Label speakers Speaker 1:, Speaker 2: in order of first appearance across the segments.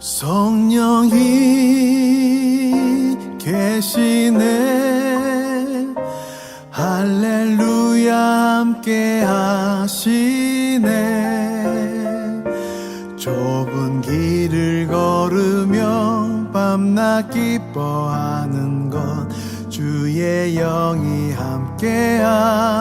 Speaker 1: 성령이 계시네. 할렐루야 함께 하시네. 좁은 길을 걸으며 밤낮 기뻐하는 것 주의 영이 함께함이라.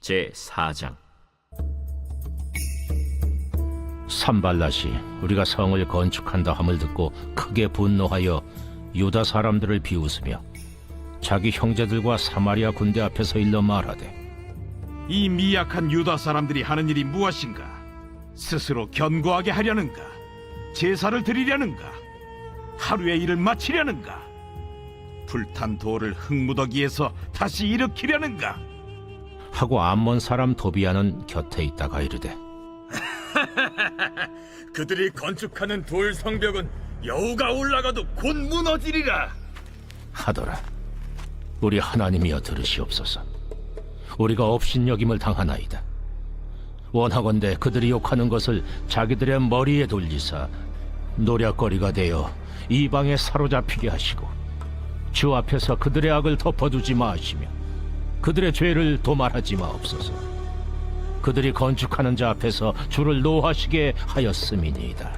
Speaker 2: 제4장. 산발랏이 우리가 성을 건축한다 함을 듣고 크게 분노하여 유다 사람들을 비웃으며 자기 형제들과 사마리아 군대 앞에서 일러 말하되,
Speaker 3: 이 미약한 유다 사람들이 하는 일이 무엇인가? 스스로 견고하게 하려는가? 제사를 드리려는가? 하루의 일을 마치려는가? 불탄 돌을 흙무더기에서 다시 일으키려는가?
Speaker 2: 하고 암몬 사람 도비아는 곁에 있다가 이르되,
Speaker 4: 그들이 건축하는 돌 성벽은 여우가 올라가도 곧 무너지리라
Speaker 2: 하더라. 우리 하나님이여 들으시옵소서. 우리가 업신여김을 당하나이다. 원하건대 그들이 욕하는 것을 자기들의 머리에 돌리사 노략거리가 되어 이방에 사로잡히게 하시고 주 앞에서 그들의 악을 덮어두지 마시며 그들의 죄를 도말하지 마옵소서. 그들이 건축하는 자 앞에서 주를 노하시게 하였음이니이다.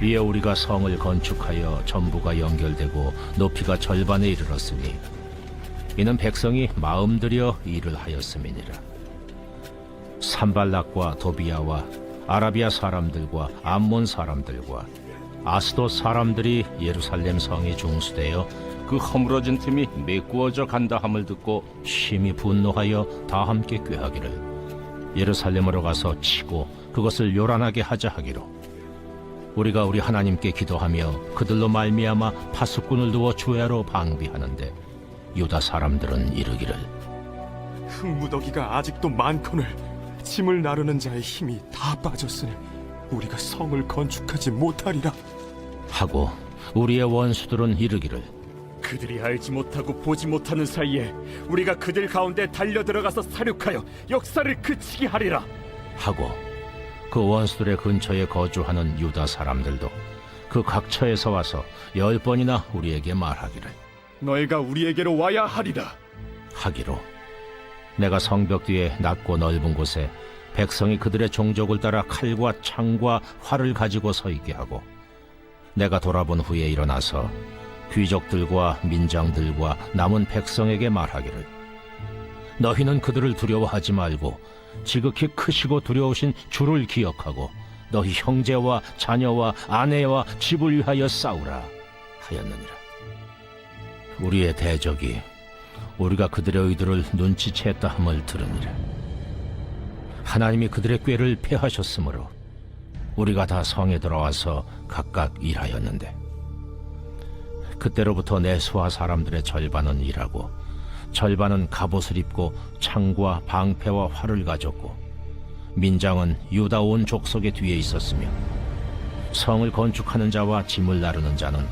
Speaker 2: 이에 우리가 성을 건축하여 전부가 연결되고 높이가 절반에 이르렀으니 이는 백성이 마음들여 일을 하였음이니라. 산발락과 도비아와 아라비아 사람들과 암몬 사람들과 아스돗 사람들이 예루살렘 성에 중수되어 그 허물어진 틈이 메꾸어져 간다 함을 듣고 심히 분노하여 다 함께 꾀하기를, 예루살렘으로 가서 치고 그것을 요란하게 하자 하기로 우리가 우리 하나님께 기도하며 그들로 말미암아 파수꾼을 두어 주야로 방비하는데 유다 사람들은 이르기를
Speaker 5: 흙무더기가 아직도 많거늘 짐을 나르는 자의 힘이 다 빠졌으니 우리가 성을 건축하지 못하리라.
Speaker 2: 하고 우리의 원수들은 이르기를
Speaker 4: 그들이 알지 못하고 보지 못하는 사이에 우리가 그들 가운데 달려 들어가서 사륙하여 역사를 그치게 하리라.
Speaker 2: 하고 그 원수들의 근처에 거주하는 유다 사람들도 그 각처에서 와서 10번이나 우리에게 말하기를
Speaker 5: 너희가 우리에게로 와야 하리라.
Speaker 2: 하기로 내가 성벽 뒤에 낮고 넓은 곳에 백성이 그들의 종족을 따라 칼과 창과 활을 가지고 서 있게 하고 내가 돌아본 후에 일어나서 귀족들과 민장들과 남은 백성에게 말하기를 너희는 그들을 두려워하지 말고 지극히 크시고 두려우신 주를 기억하고 너희 형제와 자녀와 아내와 집을 위하여 싸우라 하였느니라. 우리의 대적이 우리가 그들의 의도를 눈치챘다 함을 들으니라. 하나님이 그들의 꾀를 패하셨으므로 우리가 다 성에 들어와서 각각 일하였는데 그때로부터 내 수하 사람들의 절반은 일하고 절반은 갑옷을 입고 창과 방패와 활을 가졌고 민장은 유다 온 족속의 뒤에 있었으며 성을 건축하는 자와 짐을 나르는 자는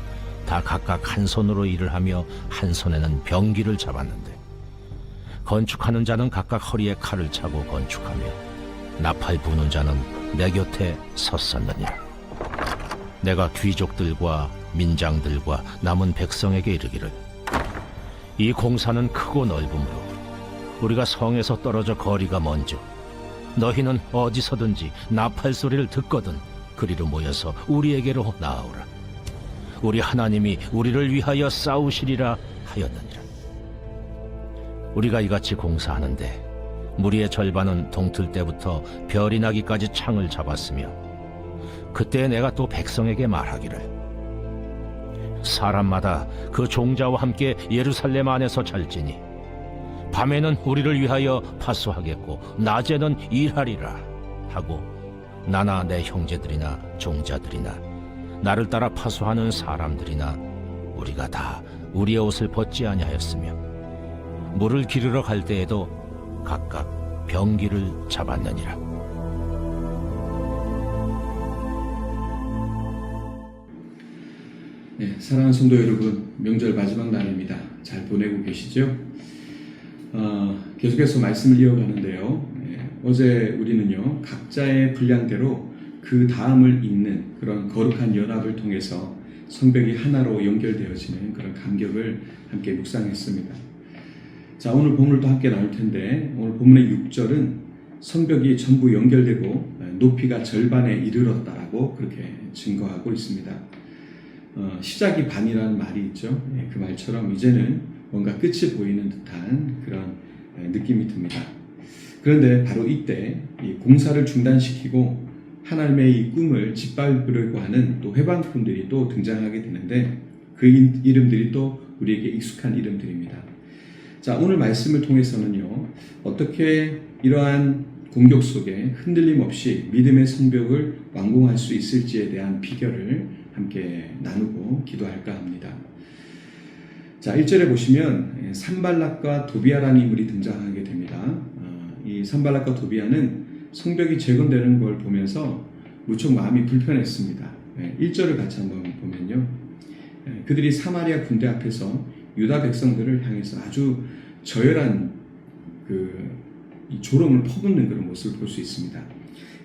Speaker 2: 다 각각 한 손으로 일을 하며 한 손에는 병기를 잡았는데 건축하는 자는 각각 허리에 칼을 차고 건축하며 나팔 부는 자는 내 곁에 섰었느니라. 내가 귀족들과 민장들과 남은 백성에게 이르기를 이 공사는 크고 넓으므로 우리가 성에서 떨어져 거리가 먼즉 너희는 어디서든지 나팔 소리를 듣거든 그리로 모여서 우리에게로 나아오라. 우리 하나님이 우리를 위하여 싸우시리라 하였느니라. 우리가 이같이 공사하는데 무리의 절반은 동틀 때부터 별이 나기까지 창을 잡았으며 그때 내가 또 백성에게 말하기를 사람마다 그 종자와 함께 예루살렘 안에서 잘지니 밤에는 우리를 위하여 파수하겠고 낮에는 일하리라 하고 나나 내 형제들이나 종자들이나 나를 따라 파수하는 사람들이나 우리가 다 우리의 옷을 벗지 아니하였으며 물을 기르러 갈 때에도 각각 병기를 잡았느니라.
Speaker 6: 네, 사랑하는 성도 여러분, 명절 마지막 날입니다. 잘 보내고 계시죠? 계속해서 말씀을 이어가는데요. 어제 우리는요, 각자의 분량대로 그 다음을 잇는 그런 거룩한 연합을 통해서 성벽이 하나로 연결되어지는 그런 감격을 함께 묵상했습니다. 자, 오늘 본문도 함께 나올 텐데 오늘 본문의 6절은 성벽이 전부 연결되고 높이가 절반에 이르렀다라고 그렇게 증거하고 있습니다. 시작이 반이라는 말이 있죠. 그 말처럼 이제는 뭔가 끝이 보이는 듯한 그런 느낌이 듭니다. 그런데 바로 이때 이 공사를 중단시키고 하나님의 이 꿈을 짓밟으려고 하는 또 회방꾼들이 또 등장하게 되는데 그 이름들이 또 우리에게 익숙한 이름들입니다. 자, 오늘 말씀을 통해서는요, 어떻게 이러한 공격 속에 흔들림 없이 믿음의 성벽을 완공할 수 있을지에 대한 비결을 함께 나누고 기도할까 합니다. 자, 1절에 보시면 산발락과 도비아라는 인물이 등장하게 됩니다. 이 산발락과 도비아는 성벽이 재건되는 걸 보면서 무척 마음이 불편했습니다. 1절을 같이 한번 보면요, 그들이 사마리아 군대 앞에서 유다 백성들을 향해서 아주 저열한 이 조롱을 퍼붓는 그런 모습을 볼 수 있습니다.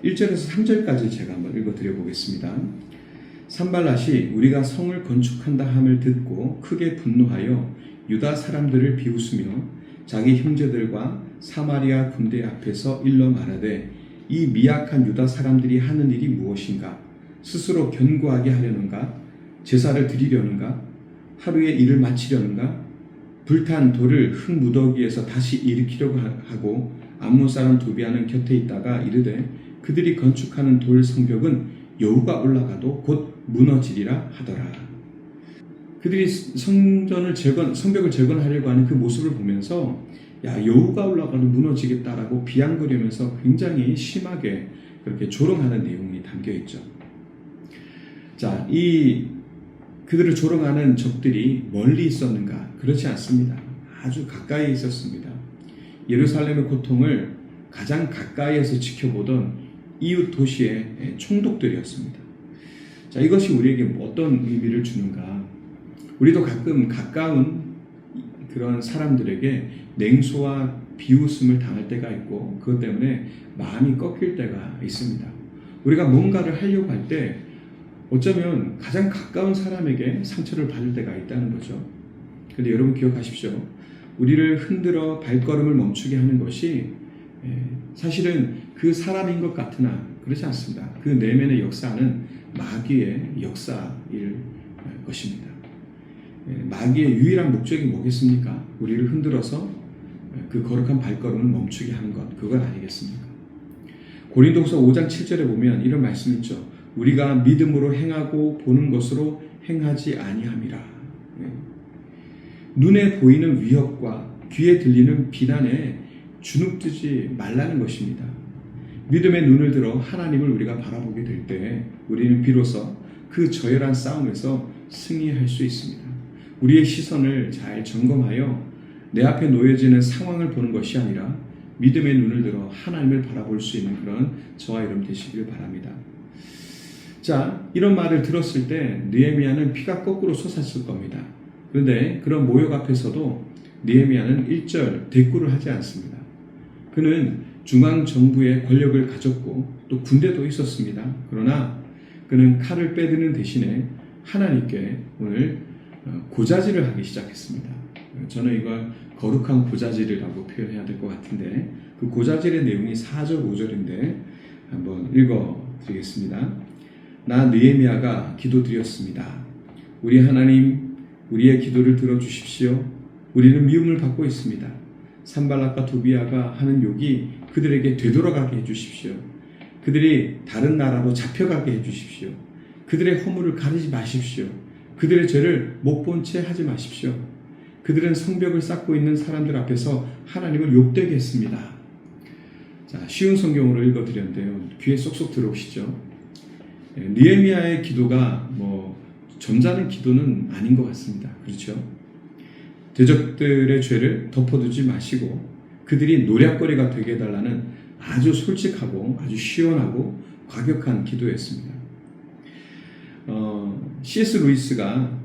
Speaker 6: 1절에서 3절까지 제가 한번 읽어드려 보겠습니다. 산발랏이 우리가 성을 건축한다 함을 듣고 크게 분노하여 유다 사람들을 비웃으며 자기 형제들과 사마리아 군대 앞에서 일러 말하되 이 미약한 유다 사람들이 하는 일이 무엇인가? 스스로 견고하게 하려는가? 제사를 드리려는가? 하루에 일을 마치려는가? 불탄 돌을 흙 무더기에서 다시 일으키려고 하고 암몬 사람 도비아는 곁에 있다가 이르되 그들이 건축하는 돌 성벽은 여호가 올라가도 곧 무너지리라 하더라. 그들이 성벽을 재건하려고 하는 그 모습을 보면서 야, 여우가 올라가도 무너지겠다라고 비아냥거리면서 굉장히 심하게 그렇게 조롱하는 내용이 담겨 있죠. 자, 그들을 조롱하는 적들이 멀리 있었는가? 그렇지 않습니다. 아주 가까이 있었습니다. 예루살렘의 고통을 가장 가까이에서 지켜보던 이웃 도시의 총독들이었습니다. 자, 이것이 우리에게 어떤 의미를 주는가? 우리도 가끔 가까운 그런 사람들에게 냉소와 비웃음을 당할 때가 있고 그것 때문에 마음이 꺾일 때가 있습니다. 우리가 뭔가를 하려고 할 때 어쩌면 가장 가까운 사람에게 상처를 받을 때가 있다는 거죠. 그런데 여러분 기억하십시오. 우리를 흔들어 발걸음을 멈추게 하는 것이 사실은 그 사람인 것 같으나 그렇지 않습니다. 그 내면의 역사는 마귀의 역사일 것입니다. 마귀의 유일한 목적이 뭐겠습니까? 우리를 흔들어서 그 거룩한 발걸음을 멈추게 하는 것, 그건 아니겠습니까? 고린도후서 5장 7절에 보면 이런 말씀이 있죠. 우리가 믿음으로 행하고 보는 것으로 행하지 아니함이라. 눈에 보이는 위협과 귀에 들리는 비난에 주눅들지 말라는 것입니다. 믿음의 눈을 들어 하나님을 우리가 바라보게 될 때 우리는 비로소 그 저열한 싸움에서 승리할 수 있습니다. 우리의 시선을 잘 점검하여 내 앞에 놓여지는 상황을 보는 것이 아니라 믿음의 눈을 들어 하나님을 바라볼 수 있는 그런 저와 여러분 되시기를 바랍니다. 자, 이런 말을 들었을 때 느헤미야는 피가 거꾸로 솟았을 겁니다. 그런데 그런 모욕 앞에서도 느헤미야는 1절 대꾸를 하지 않습니다. 그는 중앙정부의 권력을 가졌고 또 군대도 있었습니다. 그러나 그는 칼을 빼드는 대신에 하나님께 오늘 고자질을 하기 시작했습니다. 저는 이걸 거룩한 고자질이라고 표현해야 될 것 같은데 그 고자질의 내용이 4절, 5절인데 한번 읽어드리겠습니다. 나 느헤미야가 기도드렸습니다. 우리 하나님, 우리의 기도를 들어주십시오. 우리는 미움을 받고 있습니다. 산발락과 도비아가 하는 욕이 그들에게 되돌아가게 해주십시오. 그들이 다른 나라로 잡혀가게 해주십시오. 그들의 허물을 가리지 마십시오. 그들의 죄를 못 본 채 하지 마십시오. 그들은 성벽을 쌓고 있는 사람들 앞에서 하나님을 욕되게 했습니다. 자, 쉬운 성경으로 읽어드렸는데요. 귀에 쏙쏙 들어오시죠? 느헤미야의 기도가 점잖은 기도는 아닌 것 같습니다. 그렇죠? 대적들의 죄를 덮어두지 마시고 그들이 노략거리가 되게 해달라는 아주 솔직하고 아주 시원하고 과격한 기도였습니다. C.S. 루이스가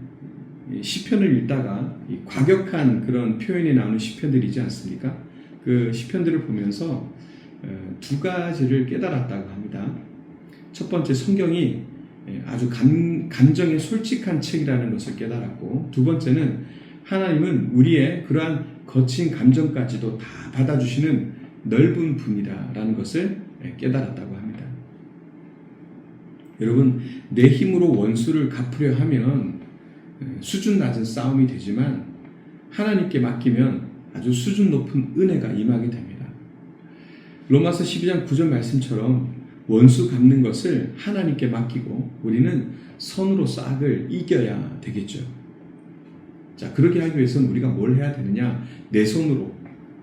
Speaker 6: 시편을 읽다가 과격한 그런 표현이 나오는 시편들이지 않습니까? 그 시편들을 보면서 두 가지를 깨달았다고 합니다. 첫 번째, 성경이 아주 감정에 솔직한 책이라는 것을 깨달았고, 두 번째는 하나님은 우리의 그러한 거친 감정까지도 다 받아주시는 넓은 분이다라는 것을 깨달았다고 합니다. 여러분, 내 힘으로 원수를 갚으려 하면 수준 낮은 싸움이 되지만 하나님께 맡기면 아주 수준 높은 은혜가 임하게 됩니다. 로마서 12장 9절 말씀처럼 원수 갚는 것을 하나님께 맡기고 우리는 선으로서 악을 이겨야 되겠죠. 자, 그렇게 하기 위해서는 우리가 뭘 해야 되느냐? 내 손으로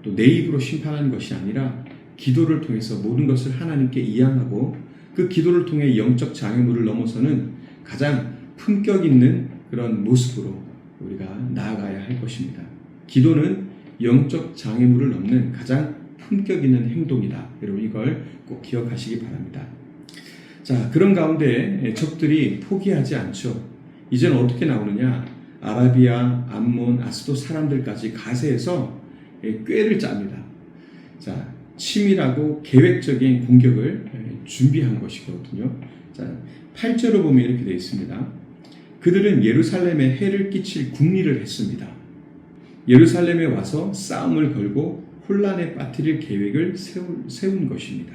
Speaker 6: 또 내 입으로 심판하는 것이 아니라 기도를 통해서 모든 것을 하나님께 이양하고 그 기도를 통해 영적 장애물을 넘어서는 가장 품격 있는 그런 모습으로 우리가 나아가야 할 것입니다. 기도는 영적 장애물을 넘는 가장 품격 있는 행동이다. 여러분 이걸 꼭 기억하시기 바랍니다. 자, 그런 가운데 적들이 포기하지 않죠. 이제는 어떻게 나오느냐? 아라비아, 암몬, 아스도 사람들까지 가세해서 꾀를 짭니다. 자, 치밀하고 계획적인 공격을 준비한 것이거든요. 자, 8절을 보면 이렇게 되어 있습니다. 그들은 예루살렘에 해를 끼칠 궁리를 했습니다. 예루살렘에 와서 싸움을 걸고 혼란에 빠뜨릴 계획을 세운 것입니다.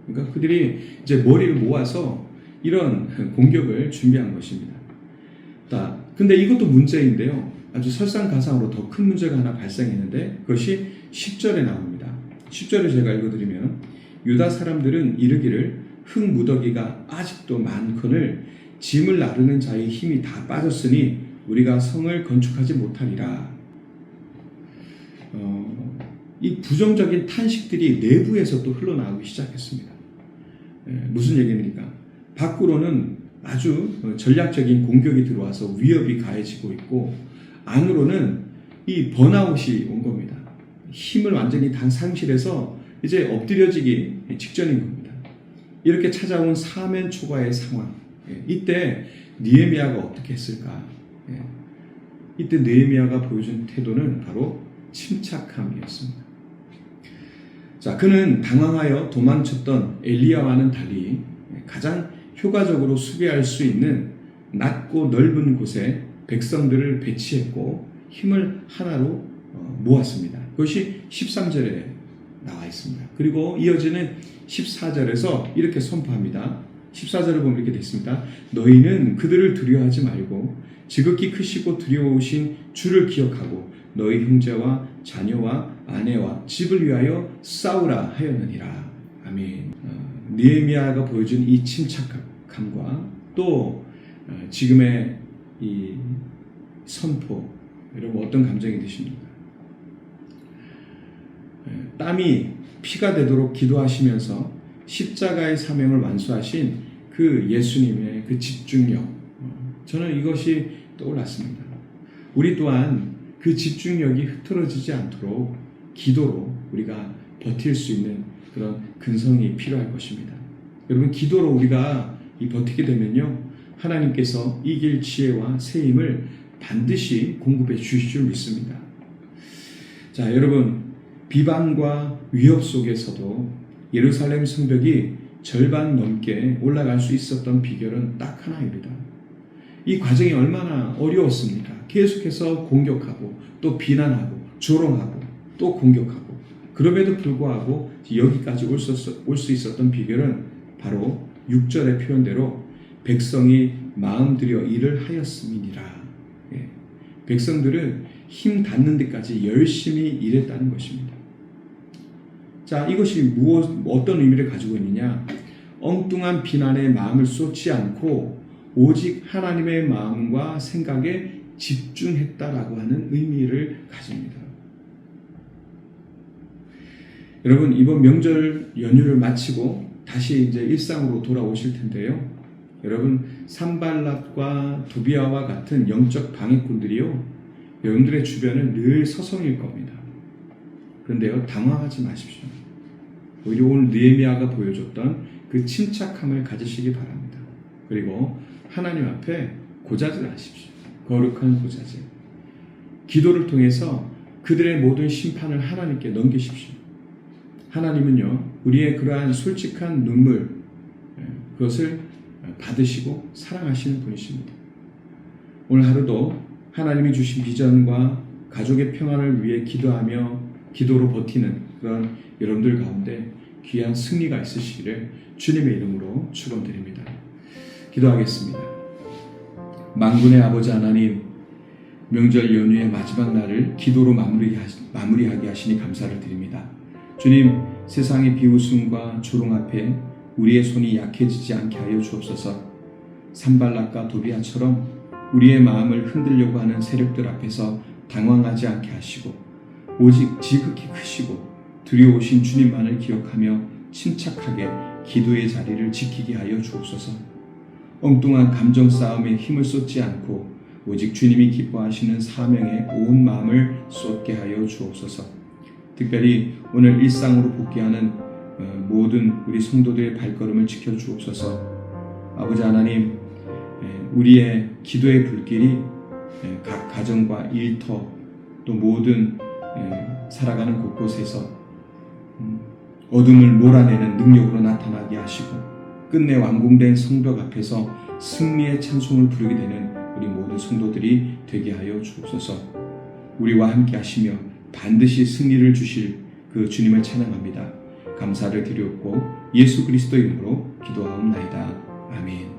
Speaker 6: 그러니까 그들이 이제 머리를 모아서 이런 공격을 준비한 것입니다. 근데 이것도 문제인데요. 아주 설상가상으로 더 큰 문제가 하나 발생했는데 그것이 10절에 나옵니다. 10절을 제가 읽어드리면 유다 사람들은 이르기를 흙무더기가 아직도 많거늘 짐을 나르는 자의 힘이 다 빠졌으니 우리가 성을 건축하지 못하리라. 이 부정적인 탄식들이 내부에서 또 흘러나오기 시작했습니다. 무슨 얘기입니까? 밖으로는 아주 전략적인 공격이 들어와서 위협이 가해지고 있고, 안으로는 이 번아웃이 온 겁니다. 힘을 완전히 다 상실해서 이제 엎드려지기 직전인 겁니다. 이렇게 찾아온 사면초가의 상황. 이때 느헤미야가 어떻게 했을까? 이때 느헤미야가 보여준 태도는 바로 침착함이었습니다. 자, 그는 당황하여 도망쳤던 엘리야와는 달리 가장 효과적으로 수비할 수 있는 낮고 넓은 곳에 백성들을 배치했고 힘을 하나로 모았습니다. 그것이 13절에 나와 있습니다. 그리고 이어지는 14절에서 이렇게 선포합니다. 14절을 보면 이렇게 됐습니다. 너희는 그들을 두려워하지 말고 지극히 크시고 두려우신 주를 기억하고 너희 형제와 자녀와 아내와 집을 위하여 싸우라 하였느니라. 아멘. 느헤미야가 보여준 이 침착함과 또 지금의 이 선포, 여러분 어떤 감정이 드십니까? 땀이 피가 되도록 기도하시면서 십자가의 사명을 완수하신 그 예수님의 그 집중력, 저는 이것이 떠올랐습니다. 우리 또한 그 집중력이 흐트러지지 않도록 기도로 우리가 버틸 수 있는 그런 근성이 필요할 것입니다. 여러분, 기도로 우리가 버티게 되면요, 하나님께서 이길 지혜와 새 힘을 반드시 공급해 주실 줄 믿습니다. 자, 여러분, 비방과 위협 속에서도 예루살렘 성벽이 절반 넘게 올라갈 수 있었던 비결은 딱 하나입니다. 이 과정이 얼마나 어려웠습니까? 계속해서 공격하고 또 비난하고 조롱하고 또 공격하고, 그럼에도 불구하고 여기까지 올 수 있었던 비결은 바로 6절의 표현대로 백성이 마음 들여 일을 하였음이니라. 백성들은 힘 닿는 데까지 열심히 일했다는 것입니다. 자, 이것이 어떤 의미를 가지고 있느냐? 엉뚱한 비난에 마음을 쏟지 않고 오직 하나님의 마음과 생각에 집중했다라고 하는 의미를 가집니다. 여러분, 이번 명절 연휴를 마치고 다시 이제 일상으로 돌아오실 텐데요. 여러분, 산발랏과 도비아와 같은 영적 방해꾼들이요, 여러분들의 주변은 늘 서성일 겁니다. 그런데요, 당황하지 마십시오. 오히려 오늘 느헤미야가 보여줬던 그 침착함을 가지시기 바랍니다. 그리고 하나님 앞에 고자질하십시오. 거룩한 고자질. 기도를 통해서 그들의 모든 심판을 하나님께 넘기십시오. 하나님은요, 우리의 그러한 솔직한 눈물, 그것을 받으시고 사랑하시는 분이십니다. 오늘 하루도 하나님이 주신 비전과 가족의 평안을 위해 기도하며 기도로 버티는 그런 여러분들 가운데 귀한 승리가 있으시기를 주님의 이름으로 축원드립니다. 기도하겠습니다. 만군의 아버지 하나님, 명절 연휴의 마지막 날을 기도로 마무리하게 하시니 감사를 드립니다. 주님, 세상의 비웃음과 조롱 앞에 우리의 손이 약해지지 않게 하여 주옵소서. 산발랏과 도비아처럼 우리의 마음을 흔들려고 하는 세력들 앞에서 당황하지 않게 하시고 오직 지극히 크시고 두려우신 주님만을 기억하며 침착하게 기도의 자리를 지키게 하여 주옵소서. 엉뚱한 감정 싸움에 힘을 쏟지 않고 오직 주님이 기뻐하시는 사명에 온 마음을 쏟게 하여 주옵소서. 특별히 오늘 일상으로 복귀하는 모든 우리 성도들의 발걸음을 지켜 주옵소서. 아버지 하나님, 우리의 기도의 불길이 각 가정과 일터 또 모든 살아가는 곳곳에서 어둠을 몰아내는 능력으로 나타나게 하시고 끝내 완공된 성벽 앞에서 승리의 찬송을 부르게 되는 우리 모든 성도들이 되게 하여 주옵소서. 우리와 함께 하시며 반드시 승리를 주실 그 주님을 찬양합니다. 감사를 드리옵고 예수 그리스도 이름으로 기도하옵나이다. 아멘.